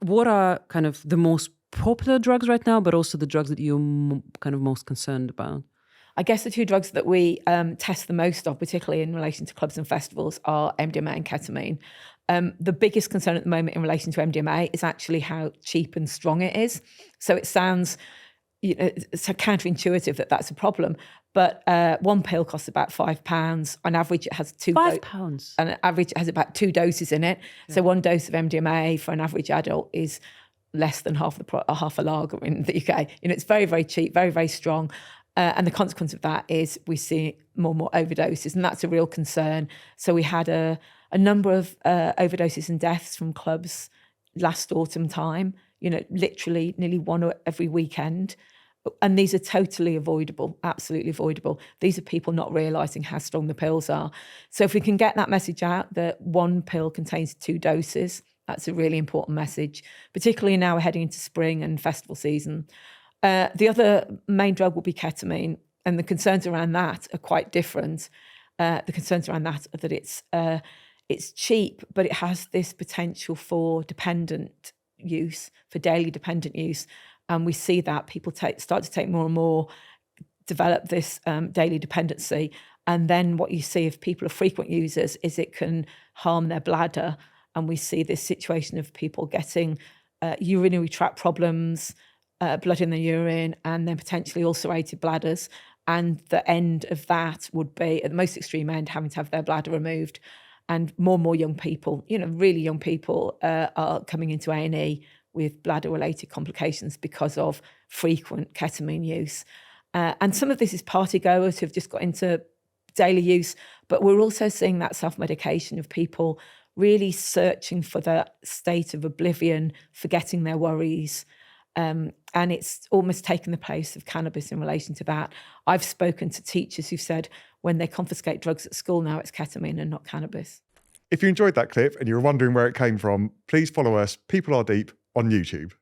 what are kind of the most popular drugs right now, but also the drugs that you're kind of most concerned about? I guess the two drugs that we test the most of, particularly in relation to clubs and festivals, are MDMA and ketamine. The biggest concern at the moment in relation to MDMA is actually how cheap and strong it is. So it sounds, it's so counterintuitive that that's a problem. But one pill costs about £5. On average, it has £5. On average, it has about 2 doses in it. Yeah. So one dose of MDMA for an average adult is less than half a lager in the UK. It's very, very cheap, very, very strong. And the consequence of that is we see more and more overdoses, and that's a real concern. So we had a number of overdoses and deaths from clubs last autumn time, literally nearly one every weekend. And these are totally avoidable, absolutely avoidable. These are people not realising how strong the pills are. So if we can get that message out that one pill contains 2 doses, that's a really important message, particularly now we're heading into spring and festival season. The other main drug will be ketamine, and the concerns around that are quite different. The concerns around that are that it's cheap, but it has this potential for dependent use, for daily dependent use. And we see that people start to take more and more, develop this daily dependency. And then what you see if people are frequent users is it can harm their bladder. And we see this situation of people getting urinary tract problems, blood in the urine, and then potentially ulcerated bladders. And the end of that would be, at the most extreme end, having to have their bladder removed. And more young people, really young people are coming into A&E with bladder-related complications because of frequent ketamine use. And some of this is party-goers who've just got into daily use, but we're also seeing that self-medication of people really searching for that state of oblivion, forgetting their worries. And it's almost taken the place of cannabis in relation to that. I've spoken to teachers who've said when they confiscate drugs at school now, it's ketamine and not cannabis. If you enjoyed that clip and you're wondering where it came from, please follow us, People Are Deep, on YouTube.